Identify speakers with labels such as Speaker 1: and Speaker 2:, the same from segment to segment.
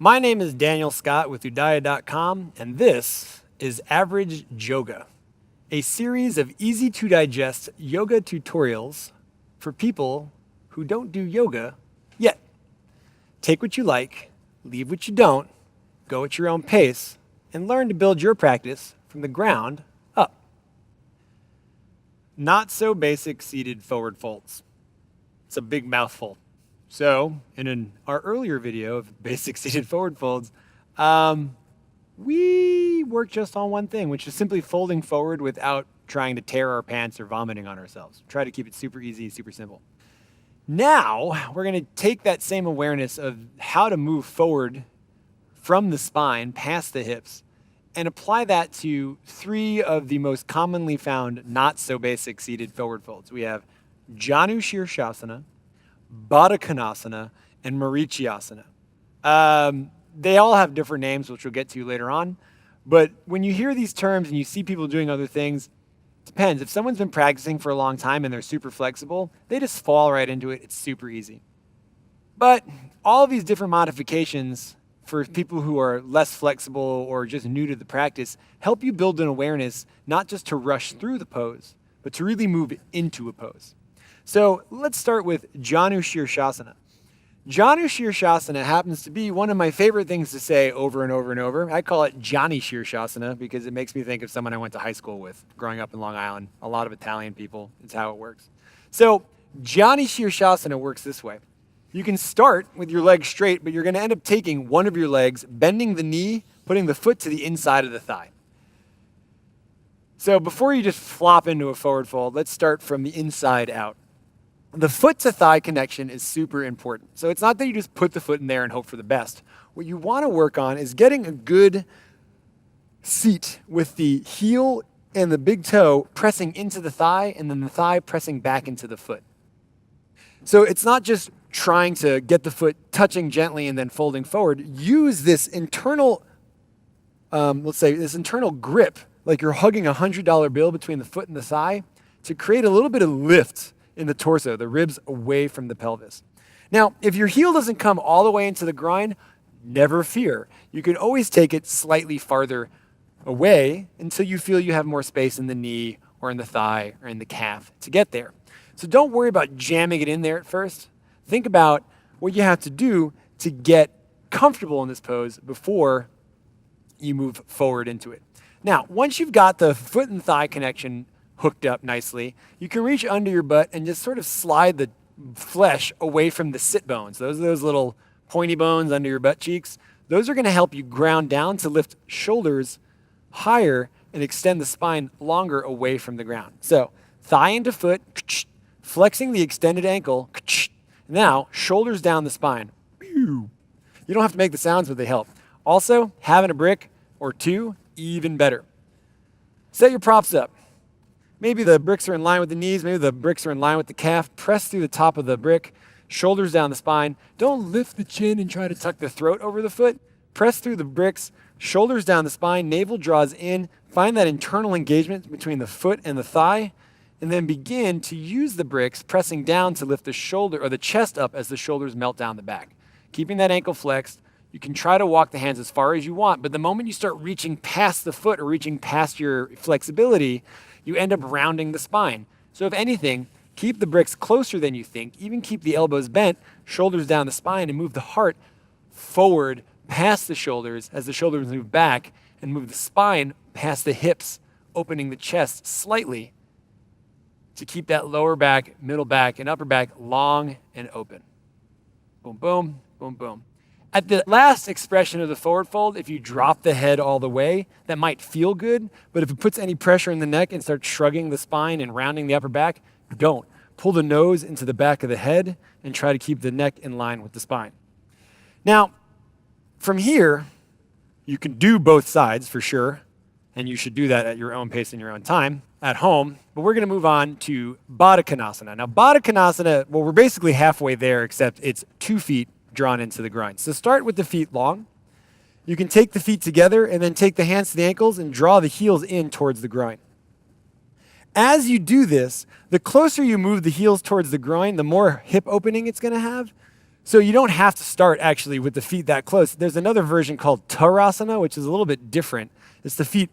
Speaker 1: My name is Daniel Scott with UDAYA.com, and this is Average Joga, a series of easy-to-digest yoga tutorials for people who don't do yoga yet. Take what you like, leave what you don't, go at your own pace, and learn to build your practice from the ground up. Not so basic seated forward folds. It's a big mouthful. So, in our earlier video of basic seated forward folds, we worked just on one thing, which is simply folding forward without trying to tear our pants or vomiting on ourselves. Try to keep it super easy, super simple. Now, we're going to take that same awareness of how to move forward from the spine past the hips and apply that to three of the most commonly found not so basic seated forward folds. We have Janu Shirshasana, Baddha Konasana, and Marichyasana. They all have different names, which we'll get to later on. But when you hear these terms and you see people doing other things, it depends. If someone's been practicing for a long time and they're super flexible, they just fall right into it. It's super easy. But all of these different modifications for people who are less flexible or just new to the practice help you build an awareness, not just to rush through the pose, but to really move into a pose. So let's start with Janu Shirshasana. Janu Shirshasana happens to be one of my favorite things to say over and over and over. I call it Johnny Shirshasana because it makes me think of someone I went to high school with growing up in Long Island. A lot of Italian people, it's how it works. So Johnny Shirshasana works this way. You can start with your legs straight, but you're going to end up taking one of your legs, bending the knee, putting the foot to the inside of the thigh. So before you just flop into a forward fold, let's start from the inside out. The foot to thigh connection is super important. So it's not that you just put the foot in there and hope for the best. What you want to work on is getting a good seat with the heel and the big toe pressing into the thigh and then the thigh pressing back into the foot. So it's not just trying to get the foot touching gently and then folding forward. Use this internal, let's say this internal grip, like you're hugging a $100 bill between the foot and the thigh to create a little bit of lift in the torso, the ribs away from the pelvis. Now, if your heel doesn't come all the way into the groin, never fear. You can always take it slightly farther away until you feel you have more space in the knee or in the thigh or in the calf to get there. So don't worry about jamming it in there at first. Think about what you have to do to get comfortable in this pose before you move forward into it. Now, once you've got the foot and thigh connection hooked up nicely, you can reach under your butt and just sort of slide the flesh away from the sit bones. Those are those little pointy bones under your butt cheeks. Those are going to help you ground down to lift shoulders higher and extend the spine longer away from the ground. So thigh into foot, flexing the extended ankle. Now shoulders down the spine. You don't have to make the sounds, but they help. Also, having a brick or two, even better. Set your props up. Maybe the bricks are in line with the knees, maybe the bricks are in line with the calf. Press through the top of the brick, shoulders down the spine. Don't lift the chin and try to tuck the throat over the foot. Press through the bricks, shoulders down the spine, navel draws in. Find that internal engagement between the foot and the thigh, and then begin to use the bricks, pressing down to lift the shoulder or the chest up as the shoulders melt down the back. Keeping that ankle flexed. You can try to walk the hands as far as you want, but the moment you start reaching past the foot or reaching past your flexibility, you end up rounding the spine. So if anything, keep the bricks closer than you think, even keep the elbows bent, shoulders down the spine, and move the heart forward past the shoulders as the shoulders move back, and move the spine past the hips, opening the chest slightly to keep that lower back, middle back, and upper back long and open. Boom, boom, boom, boom. At the last expression of the forward fold, if you drop the head all the way, that might feel good, but if it puts any pressure in the neck and starts shrugging the spine and rounding the upper back, don't. Pull the nose into the back of the head and try to keep the neck in line with the spine. Now, from here, you can do both sides for sure, and you should do that at your own pace in your own time at home, but we're going to move on to Baddha Konasana. Now, Baddha Konasana, well, we're basically halfway there, except it's 2 feet drawn into the groin. So start with the feet long. You can take the feet together and then take the hands to the ankles and draw the heels in towards the groin. As you do this, the closer you move the heels towards the groin, the more hip opening it's going to have. So you don't have to start actually with the feet that close. There's another version called Tarasana, which is a little bit different. It's the feet,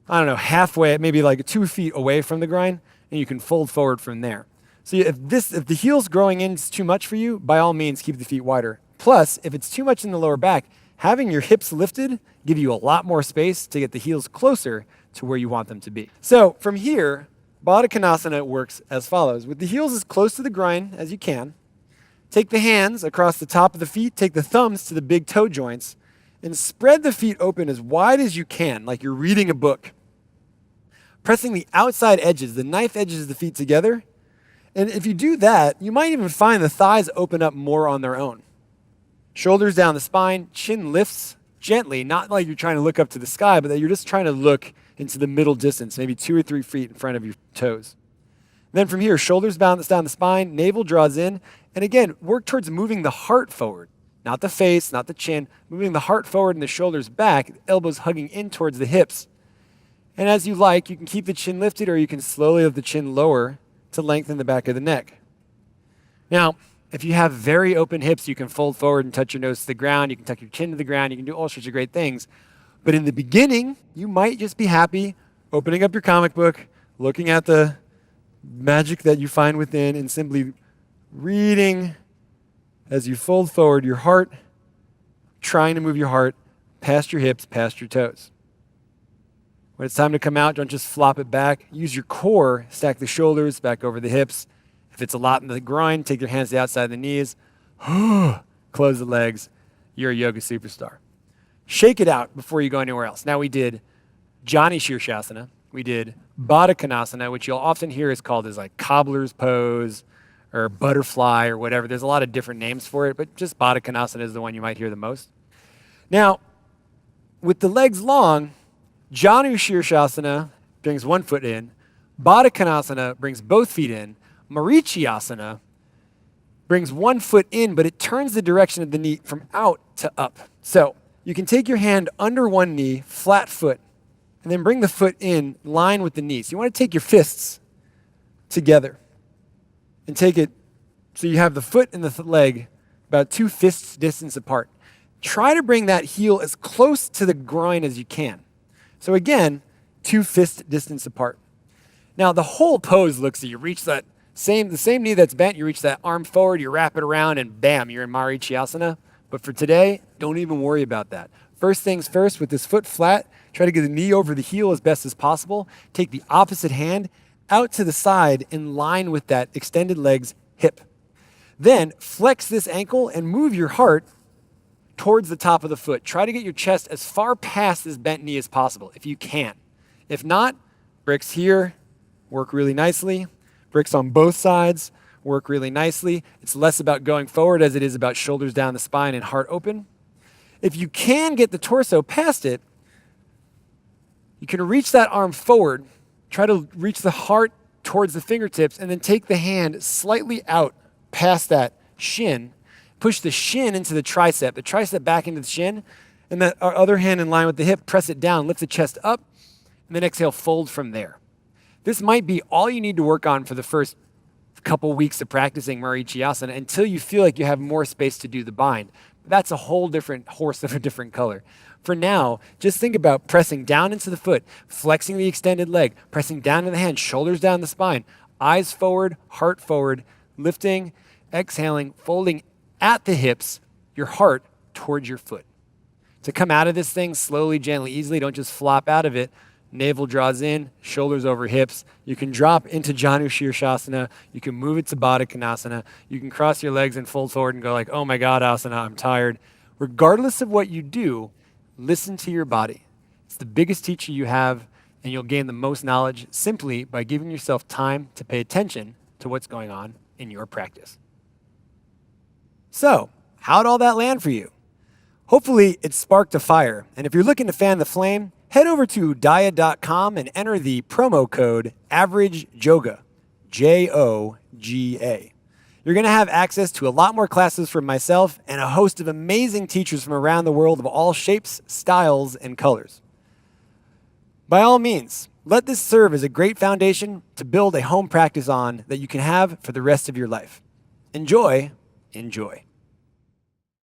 Speaker 1: I don't know, halfway, maybe like 2 feet away from the groin, and you can fold forward from there. So if the heel's growing in is too much for you, by all means, keep the feet wider. Plus, if it's too much in the lower back, having your hips lifted give you a lot more space to get the heels closer to where you want them to be. So from here, Baddha Konasana works as follows. With the heels as close to the groin as you can, take the hands across the top of the feet, take the thumbs to the big toe joints, and spread the feet open as wide as you can, like you're reading a book. Pressing the outside edges, the knife edges of the feet together. And if you do that, you might even find the thighs open up more on their own. Shoulders down the spine, chin lifts gently, not like you're trying to look up to the sky, but that you're just trying to look into the middle distance, maybe 2 or 3 feet in front of your toes. Then from here, shoulders bounce down the spine, navel draws in, and again, work towards moving the heart forward. Not the face, not the chin, moving the heart forward and the shoulders back, elbows hugging in towards the hips. And as you like, you can keep the chin lifted or you can slowly lift the chin lower to lengthen the back of the neck. Now, if you have very open hips, you can fold forward and touch your nose to the ground. You can tuck your chin to the ground. You can do all sorts of great things. But in the beginning, you might just be happy opening up your comic book, looking at the magic that you find within, and simply reading as you fold forward your heart, trying to move your heart past your hips, past your toes. When it's time to come out, don't just flop it back. Use your core, stack the shoulders back over the hips. If it's a lot in the groin, take your hands to the outside of the knees. Close the legs. You're a yoga superstar. Shake it out before you go anywhere else. Now we did Jani Shirshasana. We did Baddha Konasana, which you'll often hear is called as like cobbler's pose or butterfly or whatever. There's a lot of different names for it, but just Baddha Konasana is the one you might hear the most. Now, with the legs long, Janu Shirshasana brings 1 foot in. Baddha Konasana brings both feet in. Marichyasana brings 1 foot in, but it turns the direction of the knee from out to up. So you can take your hand under one knee, flat foot, and then bring the foot in line with the knee. So you want to take your fists together and take it so you have the foot and the leg about 2 fists distance apart. Try to bring that heel as close to the groin as you can. So again, 2 fist distance apart. Now the whole pose looks like you reach the same knee that's bent, you reach that arm forward, you wrap it around, and bam, you're in Marichyasana. But for today, don't even worry about that. First things first, with this foot flat, try to get the knee over the heel as best as possible. Take the opposite hand out to the side in line with that extended leg's hip. Then flex this ankle and move your heart towards the top of the foot. Try to get your chest as far past this bent knee as possible, if you can. If not, bricks here work really nicely. Bricks on both sides work really nicely. It's less about going forward as it is about shoulders down the spine and heart open. If you can get the torso past it, you can reach that arm forward, try to reach the heart towards the fingertips, and then take the hand slightly out past that shin. Push the shin into the tricep back into the shin, and that other hand in line with the hip, press it down, lift the chest up, and then exhale, fold from there. This might be all you need to work on for the first couple weeks of practicing Marichyasana until you feel like you have more space to do the bind. That's a whole different horse of a different color. For now, just think about pressing down into the foot, flexing the extended leg, pressing down in the hand, shoulders down the spine, eyes forward, heart forward, lifting, exhaling, folding at the hips, your heart towards your foot. To come out of this thing slowly, gently, easily, don't just flop out of it. Navel draws in, shoulders over hips. You can drop into Janu Shirshasana. You can move it to Baddha Konasana. You can cross your legs and fold forward and go like, oh my God, Asana, I'm tired. Regardless of what you do, listen to your body. It's the biggest teacher you have, and you'll gain the most knowledge simply by giving yourself time to pay attention to what's going on in your practice. So, how'd all that land for you? Hopefully, it sparked a fire. And if you're looking to fan the flame, head over to UDAYA.com and enter the promo code AVERAGE JOGA. You're going to have access to a lot more classes from myself and a host of amazing teachers from around the world of all shapes, styles, and colors. By all means, let this serve as a great foundation to build a home practice on that you can have for the rest of your life. Enjoy.